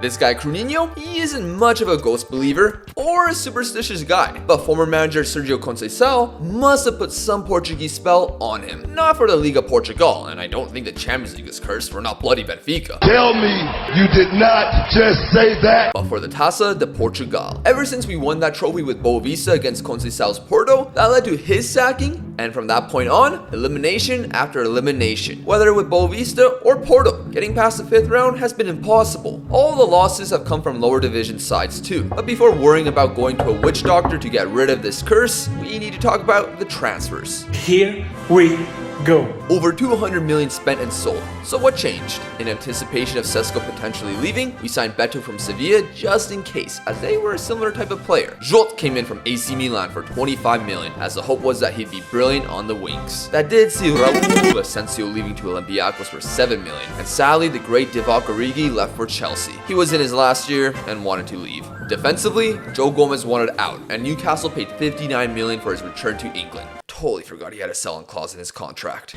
This guy Chroo, he isn't much of a ghost believer or a superstitious guy, but former manager Sergio Conceição must have put some Portuguese spell on him. Not for the Liga Portugal, and I don't think the Champions League is cursed for not bloody Benfica. Tell me you did not just say that. But for the Taca de Portugal. Ever since we won that trophy with Boa Vista against Conceição's Porto, that led to his sacking, and from that point on, elimination after elimination. Whether with Boa Vista or Porto, getting past the 5th round has been impossible. All the losses have come from lower division sides too. But before worrying about going to a witch doctor to get rid of this curse, we need to talk about the transfers. Here we go. Over 200 million spent and sold. So what changed? In anticipation of Sesko potentially leaving, we signed Beto from Sevilla just in case, as they were a similar type of player. Jot came in from AC Milan for 25 million, as the hope was that he'd be brilliant on the wings. That did see Raul Asensio leaving to Olympiacos for 7 million, and sadly the great Divock Origi left for Chelsea. He was in his last year and wanted to leave. Defensively, Joe Gomez wanted out, and Newcastle paid 59 million for his return to England. Totally forgot he had a sell-on clause in his contract.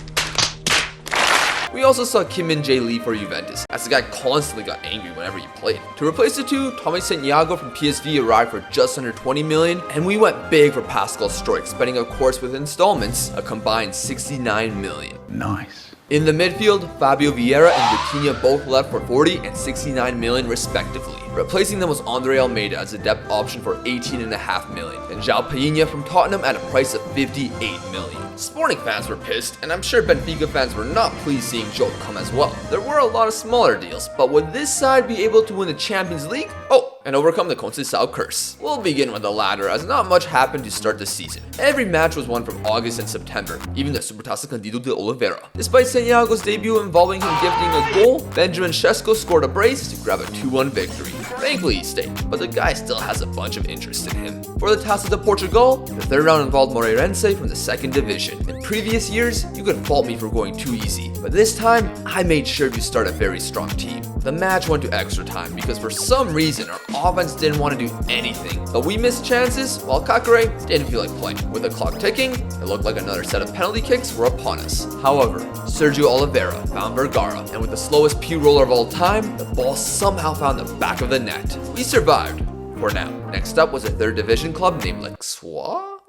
We also saw Kim Min-jae leave for Juventus, as the guy constantly got angry whenever he played. To replace the two, Tommy Santiago from PSV arrived for just under 20 million, and we went big for Pascal Struijk, spending of course with installments a combined 69 million. Nice. In the midfield, Fabio Vieira and Vitinha both left for 40 and 69 million respectively. Replacing them was Andre Almeida as a depth option for 18.5 million, and João Painha from Tottenham at a price of 58 million. Sporting fans were pissed, and I'm sure Benfica fans were not pleased seeing Jot come as well. There were a lot of smaller deals, but would this side be able to win the Champions League? Oh, and overcome the Conceição curse. We'll begin with the latter, as not much happened to start the season. Every match was won from August and September, even the Supertaça Candido de Oliveira. Despite Santiago's debut involving him gifting a goal, Benjamin Sesko scored a brace to grab a 2-1 victory. Thankfully he stayed, but the guy still has a bunch of interest in him. For the Taça de Portugal, the 3rd round involved Moreirense from the 2nd division. In previous years, you could fault me for going too easy, but this time, I made sure to start a very strong team. The match went to extra time because for some reason our offense didn't want to do anything, but we missed chances while Kakare didn't feel like playing. With the clock ticking, it looked like another set of penalty kicks were upon us. However, Sergio Oliveira found Vergara, and with the slowest P roller of all time, the ball somehow found the back of the net. We survived, for now. Next up was a 3rd division club named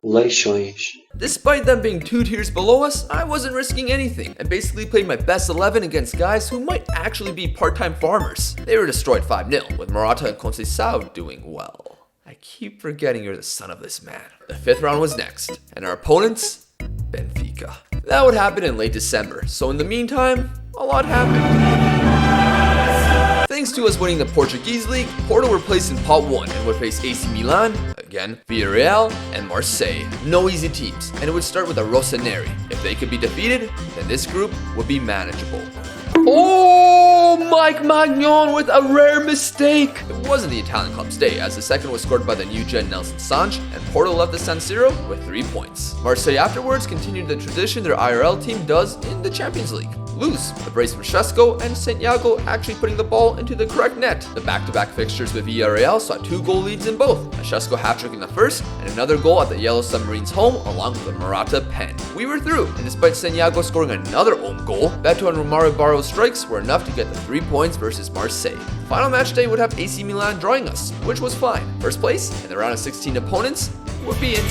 Leixões. Despite them being 2 tiers below us, I wasn't risking anything and basically played my best 11 against guys who might actually be part-time farmers. They were destroyed 5-0, with Morata and Conceição doing well. I keep forgetting you're the son of this man. The 5th round was next, and our opponents? Benfica. That would happen in late December, so in the meantime, a lot happened. Thanks to us winning the Portuguese League, Porto were placed in Pot 1 and would face AC Milan, again, Villarreal, and Marseille. No easy teams, and it would start with a Rossoneri. If they could be defeated, then this group would be manageable. Oh, Mike Magnon with a rare mistake! It wasn't the Italian club's day, as the second was scored by the new gen Nelson Sanch, and Porto left the San Siro with 3 points. Marseille afterwards continued the tradition their IRL team does in the Champions League. Lose the brace for Sesko and Santiago actually putting the ball into the correct net. The back-to-back fixtures with Villarreal saw 2 goal leads in both, a Sesko hat-trick in the first and another goal at the Yellow Submarine's home along with a Morata pen. We were through, and despite Santiago scoring another own goal, Beto and Romario Barro's strikes were enough to get the 3 points versus Marseille. Final match day would have AC Milan drawing us, which was fine. First place and the round of 16 opponents would be into.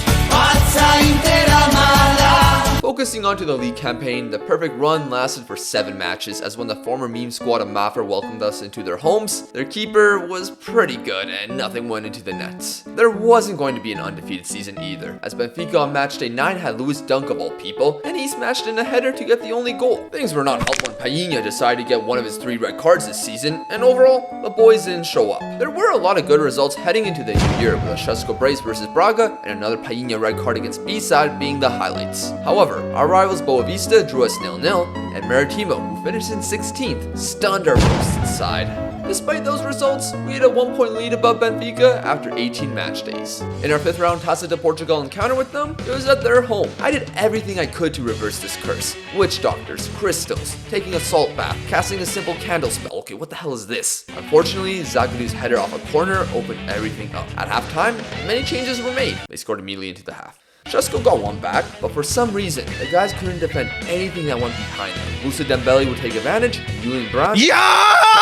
Focusing onto the league campaign, the perfect run lasted for 7 matches, as when the former meme squad of Mafra welcomed us into their homes, their keeper was pretty good and nothing went into the nets. There wasn't going to be an undefeated season either, as Benfica on match day 9 had Luis Dunk of all people, and he smashed in a header to get the only goal. Things were not helped when Painha decided to get one of his 3 red cards this season, and overall, the boys didn't show up. There were a lot of good results heading into the new year, with a Sesko brace versus Braga and another Painha red card against B-side being the highlights. However, our rivals Boa Vista drew us 0-0, and Maritimo, who finished in 16th, stunned our hosts side. Despite those results, we had a 1-point lead above Benfica after 18 match days. In our 5th round Taça de Portugal encounter with them, it was at their home. I did everything I could to reverse this curse. Witch doctors, crystals, taking a salt bath, casting a simple candle spell. Okay, what the hell is this? Unfortunately, Zagadu's header off a corner opened everything up. At halftime, many changes were made. They scored immediately into the half. Sesko got one back, but for some reason, the guys couldn't defend anything that went behind them. Moussa Dembele would take advantage, and Julian Brandt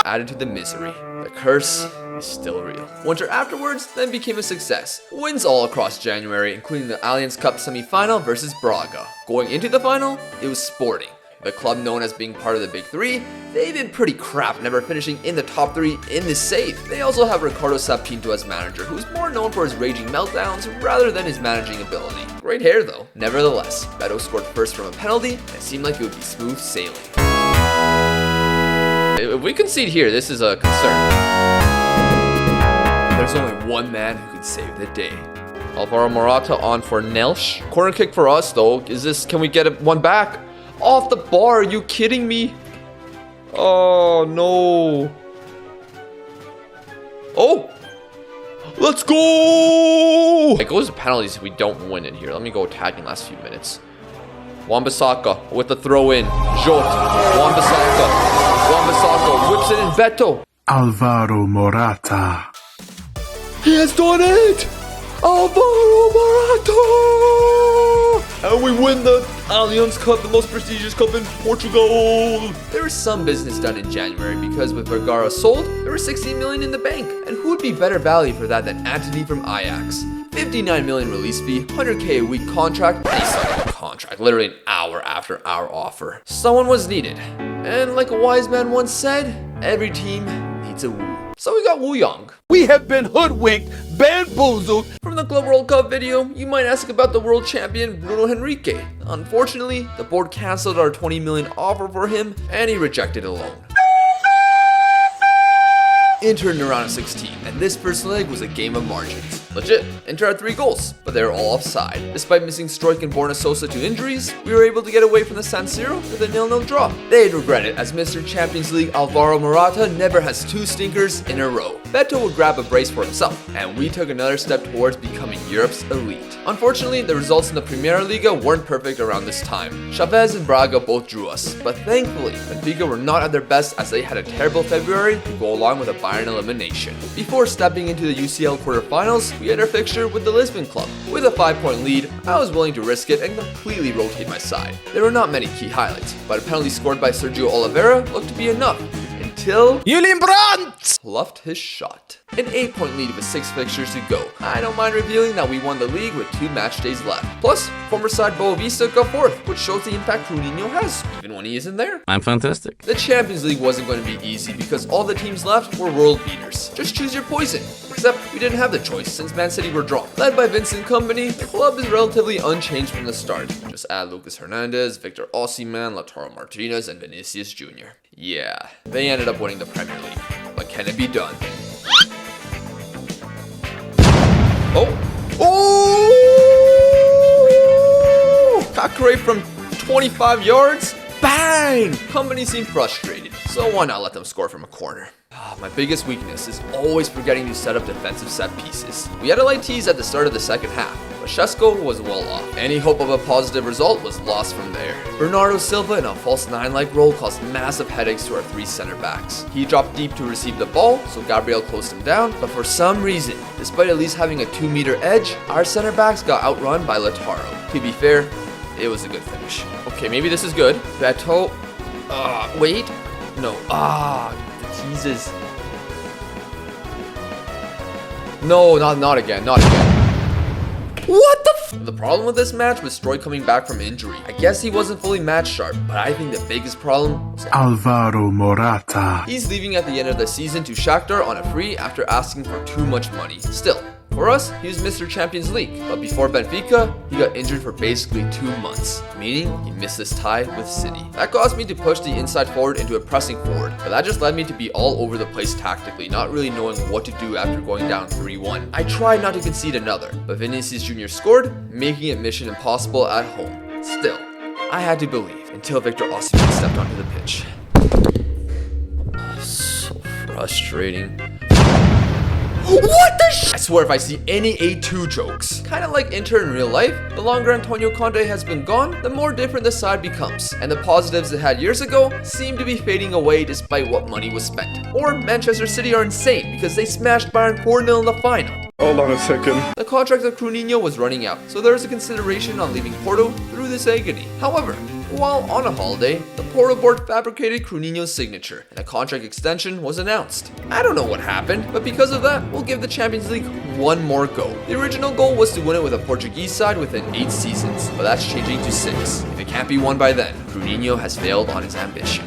added to the misery. The curse is still real. Winter afterwards then became a success. Wins all across January, including the Allianz Cup semi-final versus Braga. Going into the final, it was Sporting. The club known as being part of the Big Three, they've been pretty crap, never finishing in the top 3 in this save. They also have Ricardo Sapinto as manager, who's more known for his raging meltdowns rather than his managing ability. Great hair though. Nevertheless, Beto scored first from a penalty, and it seemed like it would be smooth sailing. If we concede here, this is a concern. There's only one man who could save the day. Alvaro Morata on for Nelsh. Corner kick for us though. Can we get one back? Off the bar, are you kidding me? Oh no. Oh! Let's go! It goes to penalties if we don't win it here. Let me go attacking last few minutes. Wan-Bissaka with the throw in. Jota. Wan-Bissaka. Wan-Bissaka whips it in. Beto. Alvaro Morata. He has done it! Alvaro Morata! And we win the Allianz Cup, the most prestigious cup in Portugal. There was some business done in January because with Vergara sold, there was 16 million in the bank. And who would be better value for that than Antony from Ajax? 59 million release fee, 100k a week contract, and he signed a contract literally an hour after our offer. Someone was needed. And like a wise man once said, every team needs a Wu. So we got Wu Yang. We have been hoodwinked, bamboozled. From the Club World Cup video, you might ask about the world champion Bruno Henrique. Unfortunately, the board cancelled our 20 million offer for him, and he rejected a loan. Inter in the round of 16, and this first leg was a game of margins. Legit, Inter had 3 goals, but they were all offside. Despite missing Stroik and Borna Sosa to injuries, we were able to get away from the San Siro with a 0-0 draw. They'd regret it, as Mr. Champions League Alvaro Morata never has 2 stinkers in a row. Beto would grab a brace for himself, and we took another step towards becoming Europe's elite. Unfortunately, the results in the Primera Liga weren't perfect around this time. Chavez and Braga both drew us, but thankfully, Benfica were not at their best as they had a terrible February to go along with a Bayern elimination. Before stepping into the UCL quarterfinals, we had our fixture with the Lisbon club. With a 5-point lead, I was willing to risk it and completely rotate my side. There were not many key highlights, but a penalty scored by Sergio Oliveira looked to be enough. Until Julian Brandt fluffed his shot. An 8-point lead with 6 fixtures to go. I don't mind revealing that we won the league with 2 match days left. Plus, former side Boavista got 4th, which shows the impact Chroo has, even when he isn't there. I'm fantastic. The Champions League wasn't going to be easy because all the teams left were world beaters. Just choose your poison. Except we didn't have the choice since Man City were drawn. Led by Vincent Kompany, the club is relatively unchanged from the start. Just add Lucas Hernandez, Victor Osimhen, Lautaro Martinez, and Vinicius Jr. Yeah, they ended up winning the Premier League. But can it be done? Oh! Oh! Kakare from 25 yards? Bang! Kompany seemed frustrated, so why not let them score from a corner? My biggest weakness is always forgetting to set up defensive set pieces. We had a light tease at the start of the second half, but Shesko was well off. Any hope of a positive result was lost from there. Bernardo Silva in a false 9-like role caused massive headaches to our 3 center backs. He dropped deep to receive the ball, so Gabriel closed him down, but for some reason, despite at least having a 2-meter edge, our center backs got outrun by Lautaro. To be fair, it was a good finish. Okay, maybe this is good. Beto. Wait. No. Jesus. No, not again. Not again. What the f? The problem with this match was Stroy coming back from injury. I guess he wasn't fully match sharp, but I think the biggest problem was Alvaro Morata. he's leaving at the end of the season to Shakhtar on a free after asking for too much money. Still, for us, he was Mr. Champions League, but before Benfica, he got injured for basically 2 months, meaning he missed his tie with City. That caused me to push the inside forward into a pressing forward, but that just led me to be all over the place tactically, not really knowing what to do after going down 3-1. I tried not to concede another, but Vinicius Jr. scored, making it mission impossible at home. Still, I had to believe until Victor Osimhen stepped onto the pitch. So frustrating. What the sh? I swear if I see any A2 jokes. Kinda like Inter in real life, the longer Antonio Conte has been gone, the more different the side becomes. And the positives it had years ago seem to be fading away despite what money was spent. Or Manchester City are insane because they smashed Bayern 4-0 in the final. Hold on a second. The contract of Chroo was running out, so there was a consideration on leaving Porto through this agony. However, While on a holiday, the Porto board fabricated Chroo signature, and a contract extension was announced. I don't know what happened, but because of that, we'll give the Champions League one more go. The original goal was to win it with a Portuguese side within 8 seasons, but that's changing to 6. If it can't be won by then, Chroo has failed on his ambition.